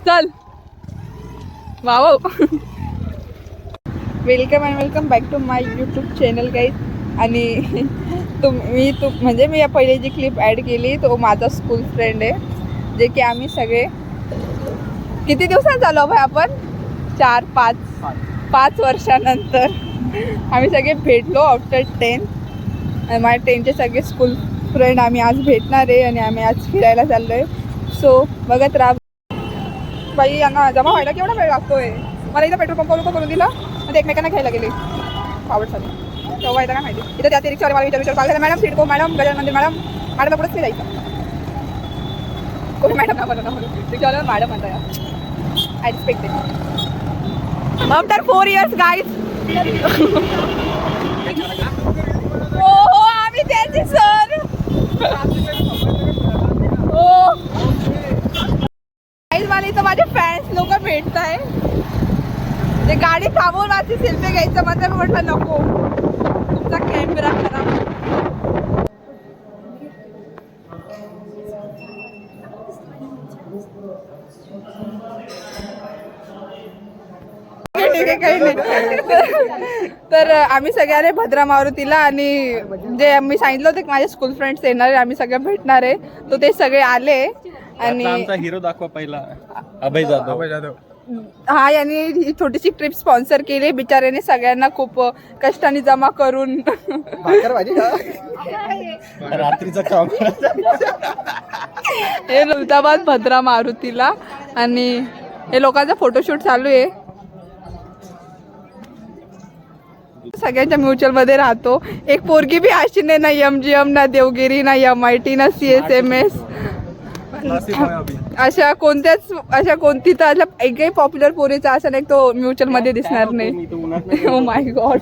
चल wow. Welcome and welcome back to my YouTube channel guys. आणि म्हणजे मी पहिले जी क्लिप ॲड केली तो माझा स्कूल फ्रेंड आहे, जे की आम्ही सगळे किती दिवसात झालो भाई आपण 4-5 वर्षानंतर आम्ही सगळे भेटलो आफ्टर 10. आणि माझ्या 10चे सगळे स्कूल फ्रेंड आम्ही आज भेटणार आहे आणि आम्ही आज फिरायला चाललो आहे. सो बघत राहा. बाई यांना जमा व्हायला केवढा वेळ लागतोय. मला इथं पेट्रोल पंप करून दिला आणि एकमेकांना घ्यायला गेले आवडसाठी तेव्हा येतं काय माहिती. इथं त्या रिक्षावाले मला विचार पाहिजे मॅडम सिडको मॅडम गजानन मंदिर मॅडम मॅडम पुढंच नाही जायचं. कोणी मॅडम ना म्हणून रिक्षावाला मॅडम म्हणता यार. I respect it. After 4 years guys. हो आम्ही त्याचे सर. हो मला इथं माझे फॅन्स लोक भेटत आहे. जे गाडी थांबवून माझी सेल्फी घ्यायचं म्हणजे म्हटलं नको तुमचा कॅमेरा खराब. तर आम्ही सगळ्याने भद्रा मारुतीला आणि जे मी सांगितलं होतं की माझे स्कूल फ्रेंड्स येणार आहे आम्ही सगळे भेटणार आहे तो ते सगळे आले. आणि आमचा हिरो दाखवा पहिला अभय जाधव. हा यांनी ही छोटीशी ट्रिप स्पॉन्सर केली बिचाऱ्याने सगळ्यांना खूप कष्टाने जमा करून रात्रीचं काम. हे लुलताबाद भद्रा मारुतीला आणि हे लोकांचा फोटोशूट चालू आहे. सगळ्यांच्या म्युच्युअल मध्ये राहतो. एक पोरगी बी अशी नाही ना MGM ना देवगिरी ना MIT ना CSMS अशा कोणती तर एकही पॉप्युलर पोरीचा असं नाही तो म्युच्युअल मध्ये दिसणार नाही. Oh my God.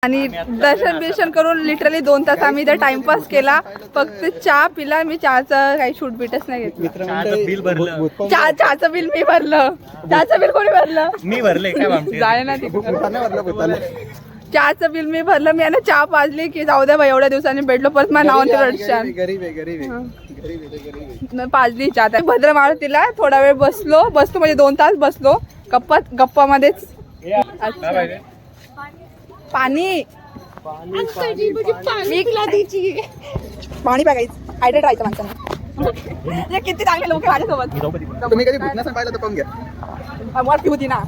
आणि दर्शन बिर्शन करून लिटरली 2 तास आम्ही इथं टाइमपास केला. फक्त चहा पिला. मी चहाचं काही शूट बीटच नाही घेतलं. बिल भरलं. चहाचं बिल मी भरलं. चहाचं बिल कोणी भरलं? मी भरले काय जाय ना चहाचं बिल मी भरलं. मी ना चहा पाजली की जाऊ द्या भाई एवढ्या दिवसांनी भेटलो परत मला नाव रडशान पाजली चहा. भद्रा मारुतीला थोडा वेळ बसलो म्हणजे 2 तास बसलो गप्पामध्येच. पाणी बघायचं हायड्रेट राहायचं माणसांना. किती चांगले लोक माझ्यासोबत. तुम्ही कधी भूतनाथ पाहिलं तर पाहून घ्या. वाटती होती ना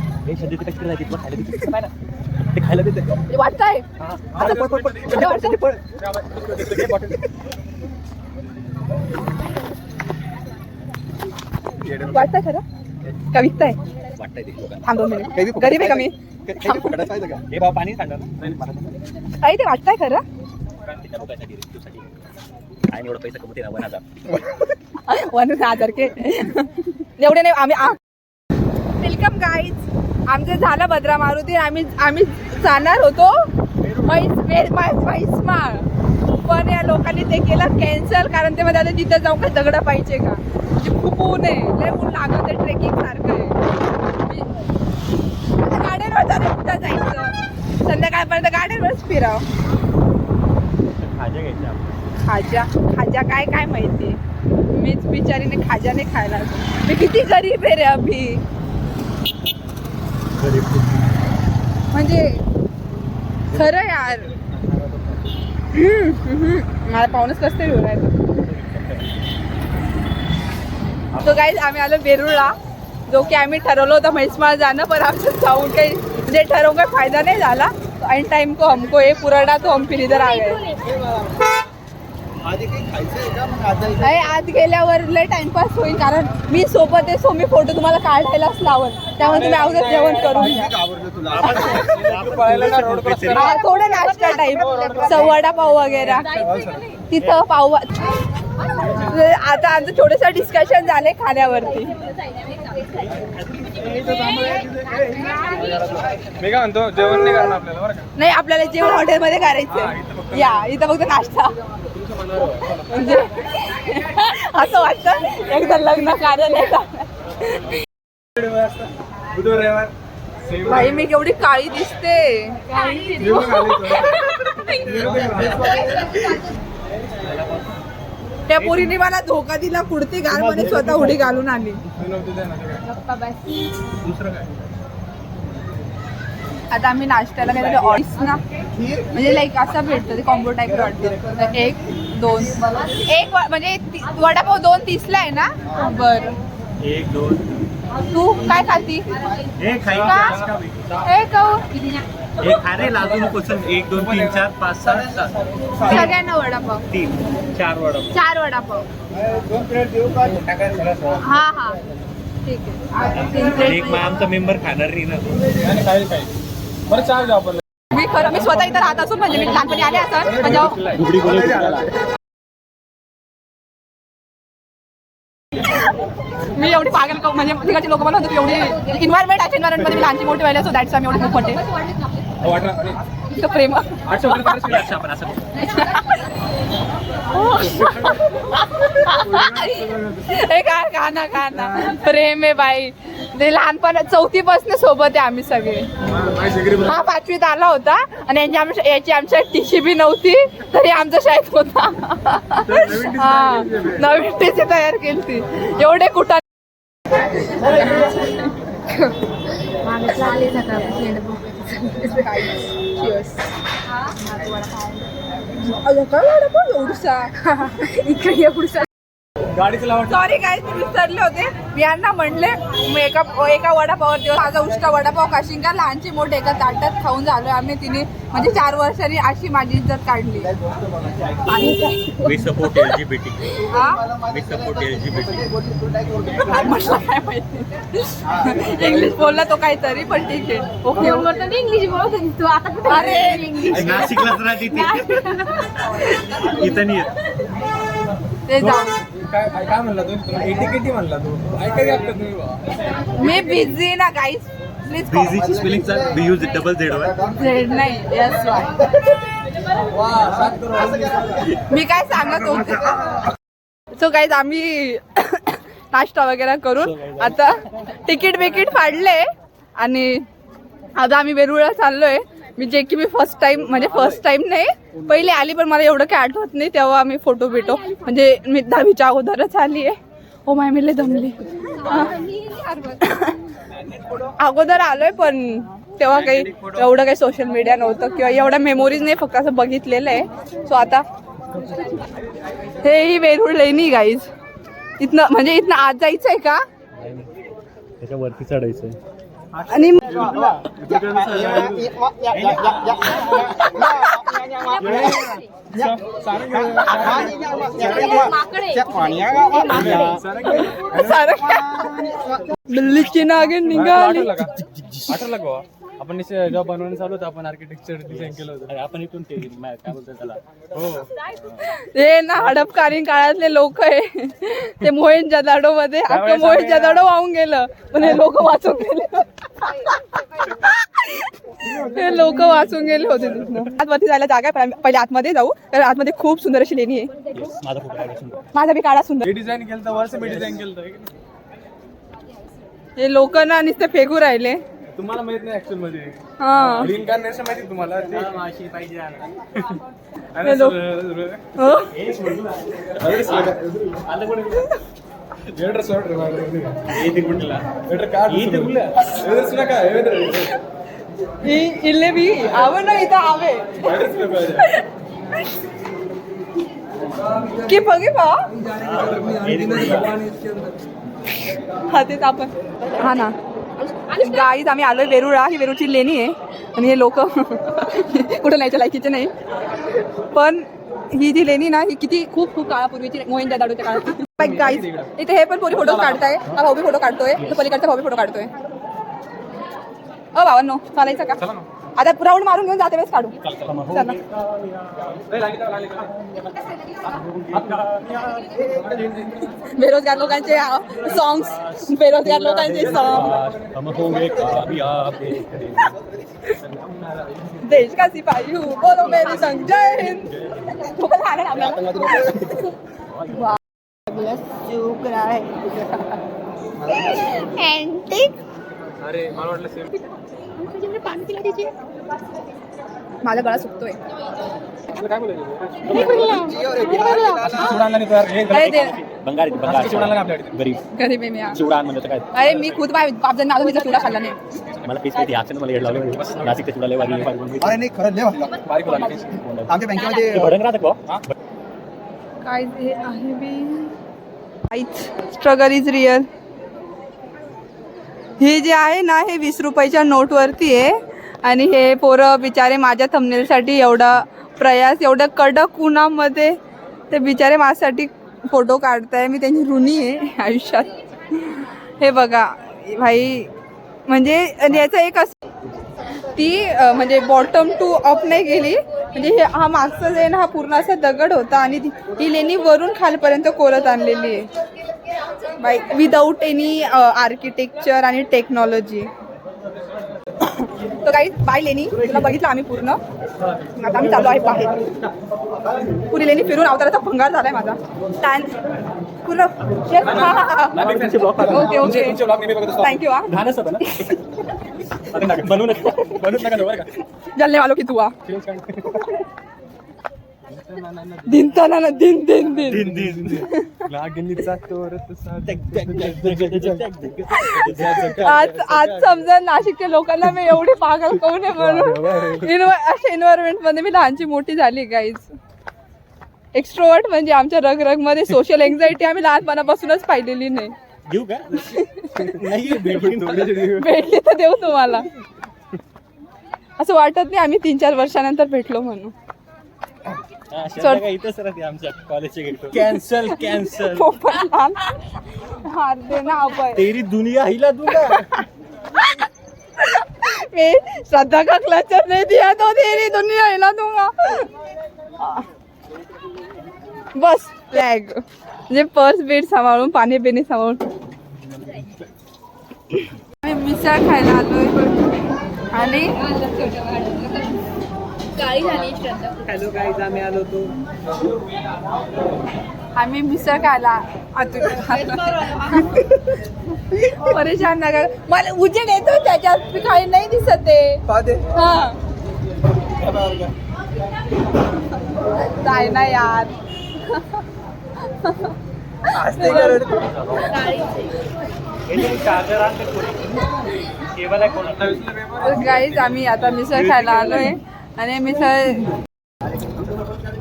वाटतंय वाटतंय खरं का विकताय. थांब 2 मिनिट गरीब आहे का मी. हे भाव पाणी सांगा काही ते वाटतंय खरं. आणि एवढं पैसा कमवते ना 1000 के एवढे नाही आम्ही. Welcome guys. आमचं झालं भद्रा मारुती. आम्ही जाणार होतो म्हैसमाळ पण या लोकांनी ते केलं कॅन्सल कारण ते मध्ये आता तिथं जाऊन काय दगडा पाहिजे का. खूप ऊन आहे लय ऊन लागत आहे. ट्रेकिंग सारखं आहे. गाड्यांवर कुठं जायचं संध्याकाळपर्यंत गाड्यांवरच फिराव. खाजा काय माहिती. मीच बिचारीने खाजा नाही खायला. मी किती गरीब आहे रे अभि. म्हणजे खरं यार मला पाहूनच कसं तरी होणार. तो गाईज आम्ही आलो वेरूळला जो की आम्ही ठरवलं होतं म्हैसमाळ जाणं पण आमचं जाऊन काही म्हणजे ठरवून काही फायदा नाही झाला. एंड टाइम को हमको ये पुराना तो हम फिर इधर आ गए. आज गेल्यावर लय टाइमपास होईल कारण मी सोबत आहे. सो मी फोटो तुम्हाला काढायलाच लावल त्यामुळे तुम्ही अगोदर जेवण करून घ्या. थोडं नाश्ता टाइम वडापाव वगैरे तिथं पाव. आता आमचं थोडंसं डिस्कशन झालंय खाण्यावरती. मी काय म्हणतो जेवण नाही करणार आपल्याला. नाही आपल्याला जेवण हॉटेलमध्ये करायचं. या इथं फक्त नाश्ता म्हणजे असं वाटतं एकदा लग्न कार्य नाही करणार. भाई मी केवढी काळी दिसते. त्या पोरीने मला धोका दिला, कुर्ती घाल मध्ये स्वतः उडी घालून आली. दुसरं काय आता आम्ही नाश्त्याला काहीतरी ऑइस ना म्हणजे लाईक असं भेटतं ते कॉम्बो टाईप वाटतं. तर 1 2 म्हणजे वडापाव 2:30 आहे ना. बरं 1 2 तू काय खाती? हे खाई एक खारे लाजू नको. चल 1 2 3 4 5 6 7 सगळ्यांना वडापाव 3 4 वडा 4 वडापाव. 2 प्लेट देऊ का टाकायला सगळं हा हा ठीक आहे. 3 प्लेट. एक मग आमचा मेंबर खाणार नाही ना. आणि खाईल बरं चार जाऊ आपण. मी स्वतः इथं राहत असून म्हणजे मी लहानपणी आले असं म्हणजे मी एवढी पागल म्हणजे तिकडचे लोक मला म्हणतात एवढी इन्व्हायरमेंट अशा इन्व्हायरमेंटमध्ये मी लहानची मोठी व्हायला सो दॅट्स आम्ही एवढी खूप पटे इथं प्रेम. आपण असं हे का ना प्रेम आहे बाई. ते लहानपण 4थी पासून सोबत आहे आम्ही सगळे. हा 5वीत आला होता आणि याची आमच्या टीशी बी नव्हती तरी आमच्या शाळेत होता. हा नवीन टीशी तयार केली ती. एवढे कुठं गाडीचं लावा. सॉरी काय ते विसरले होते. मी यांना म्हणले मी एका वडापावर दिवस माझा उष्टा वडापाव खाशीन का. लहानची मोठे एका ताटात खाऊन झालोय आम्ही. तिने म्हणजे 4 वर्षांनी अशी माझी इज्जत काढली. We support LGBT. हा वी सपोर्ट LGBT. म्हटलं काय माहिती. इंग्लिश बोलला तो काहीतरी पण ठीक आहे. ओके इंग्लिश बोलत तू आता. अरे नाशिकलाच राहते ती. इथं नाही येत. ते जाऊ. काय म्हणला तू? एटीकेटी म्हणला तू. ऐकाय लागतं तुम्ही. मी बिझी ना गाईस प्लीज. बिझीची स्पेलिंग सांग. बी यूज डबल झेड वर. झेड नाही यस वाय. मी काय सांगत होते. सो गाईज आम्ही नाश्ता वगैरे करून आता तिकीट बिकीट फाडले आणि आता आम्ही वेरूळला चाललोय. मी फर्स्ट टाइम नाही पहिले आली पण मला एवढं काय आठवत नाही. तेव्हा आम्ही फोटो बिटो म्हणजे मी 10वीच्या अगोदरच आली आहे. हो माय मी लय दमली. अगोदर आलोय पण तेव्हा काही एवढं काही सोशल मीडिया नव्हतं किंवा एवढ्या मेमोरीज नाही. फक्त असं बघितलेलं आहे. सो आता हे ही वेरूळ लेणी गाईज. इथनं आत जायचं आहे का? त्याच्यावरती चढायचंय. आणि दिल्लीची नागिन निघाली. आठवलं का आपण जेव्हा बनवून चालू होतं आपण आर्किटेक्चर डिझाईन केलं होतं. आपण इथून ते काय बोलतात त्याला. हो हे ना हडपकालीन काळातले लोक आहे. ते मोहेंजोदाडो मध्ये अख्खं मोहेंजोदाडो वाहून गेलं पण हे लोक वाचून गेले. हे लोक वाचून गेले होते. तिथनं आतमध्ये जायला जागा आहे. पहिले आतमध्ये जाऊ कारण आतमध्ये खूप सुंदर अशी लेणी आहे. माझा फोटो काढायचा. माझा बी काळा सुंदर. हे डिझाईन केलं तर वर्ष मी डिझाईन केलं. हे लोक ना नुसते फेकू राहिले. तुम्हाला माहित नाही ऍक्च्युअल मध्ये हा रिइन्कार्नेशन माहिती तुम्हाला ते माशी पाहिजे. हॅलो. हो? इल्ले बी आवे ना इथं आवे की बघे बा. हा तेच आपण हा ना गाईज आम्ही आलोय वेरूळा. ही वेरूळची लेणी आहे आणि हे लोक कुठं न्यायच्या लायकीचे नाही. पण ही जी लेणी ना ही किती खूप काळापूर्वीची मोहेंजोदाडोच्या काळात. गाईज इथे हे पण पोरी फोटो काढताय. हा भाऊ बी फोटो काढतोय. पलीकडचा भाऊ बी फोटो काढतोय. भावांनो चालायचं का? आता राऊंड मारून घेऊन जाते वेळेस काढू. चला बेरोजगार लोकांचे सॉंग्स. बेरोजगार लोकांचे सॉंग. देश का सिपाही हूँ बोलो मेरी संग जय हिंद. अरे मला वाटलं सेम. माझा गळा सुकतोय. काय बोलायचं चिवडा आणला नाही तर हे अरे ते बंगारी चिवडा आणला आपल्याकडे गरीब गरीब आहे मी हा. चिवडा आण म्हणलं तर काय अरे मी खुद बापजण आलो मी चिवडा खाल्ला नाही. मला पीस माहिती ऍक्शन मला येड लावले नाशिकचा चिवडा लय वारी अरे नाही खरं लय वाटलं बारीक बोला आमच्या बँकेमध्ये भडंग राहतं का काय हे आहे बी स्ट्रगल इज रिअल. हे जे आहे ना हे 20 रुपयाच्या नोटवरती आहे आणि हे पोरं बिचारे माझ्या थंबनेलसाठी एवढा प्रयास एवढं कडक उन्हामध्ये ते बिचारे माझ्यासाठी फोटो काढताय. मी त्यांची ऋणी आहे आयुष्यात. हे बघा भाई म्हणजे याचं एक असं ती म्हणजे बॉटम टू अप नाही गेली म्हणजे हे हा मागचा जे आहे ना हा पूर्ण असा दगड होता आणि ही लेणी वरून खालपर्यंत कोरत आणलेली आहे बाय विदाऊट एनी आर्किटेक्चर आणि टेक्नॉलॉजी. तर काही बाय लेणी तुला बघितलं आम्ही पूर्ण. आता आम्ही चालू आहे बाहेर. पुरी लेणी फिरून अवताराचा भंगार झालाय माझा पूर्ण. ओके ओके थँक्यू हा. बनवू नका बरं का जलने वालों की दुआ. दिन तना ना दिन दिन दिन लागणीचा तोर आज समजा नाशिकच्या लोकांना मी एवढी पागल कोण आहे म्हणून अशा एन्व्हायरमेंट मध्ये मी लहानची मोठी झाली गाईज. एक्स्ट्रोवर्ट म्हणजे आमच्या रगरगमध्ये सोशल एन्झायटी आम्ही लहानपणापासूनच पाहिलेली नाही. घेऊ का नाही भेटली तर देऊ तुम्हाला. असं वाटत नाही आम्ही 3-4 वर्षानंतर भेटलो म्हणून. इथंच राहते आमच्या कॉलेजचे गेट कॅन्सल कॅन्सल हार दे ना आपण. तेरी दुनिया हिला दूंगा. मी श्रद्धा का क्लचर नहीं दिया तो तेरी दुनिया हिला दूंगा. बस बॅग म्हणजे पर्स बीट सांभाळून पाणी बिणी सांभाळून. आम्ही मिसळ खायला आलोय आणि हॅलो गाईज आम्ही आलो होतो आम्ही मिसळ खायला परेशान नका मला उजेड येतो त्याच्यात मी काही नाही दिसत आहे. हा जाय ना यार. गाईज आम्ही आता मिसळ खायला आलोय आणि मिसळ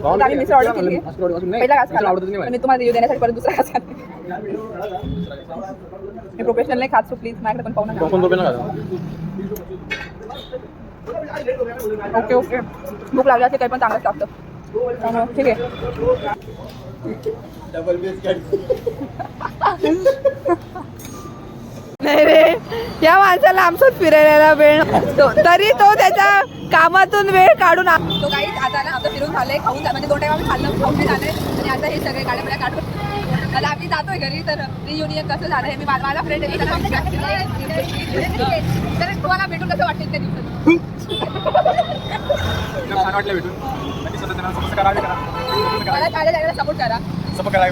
आम्ही मिसळ ऑर्डर केली. पहिला घास खाल्ला पण मी तुम्हाला रिव्ह्यू देण्यासाठी परत दुसरा घास खाते. मी प्रोफेशनल नाही खात सो प्लीज माझ्याकडे पण पाहू नका. ओके ओके भूक लागली असेल काही पण चांगलंच लागतं त्यामुळे ठीक आहे. नाही रे या माणसाला आमचंच फिरायला वेळ नसतो तरी तो त्याच्या कामातून वेळ काढून तो काही आता ना आता फिरून झालंय खाऊन म्हणजे 2 टाइम आम्ही खाल्लं खाऊन झालंय आणि आता हे सगळे गाड्या काढून मला आम्ही जातोय घरी. तर रियुनियन कसं झालं हे मी माझा फ्रेंड आहे तर तुम्हाला भेटून कसं वाटेल त्या दिवसात. छान वाटलं भेटून सपोर्ट करा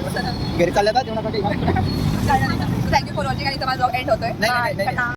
घरी चालल्या का जेवणासाठी. थँक्यू फॉर वॉचिंग आणि माझा एंड होतोय.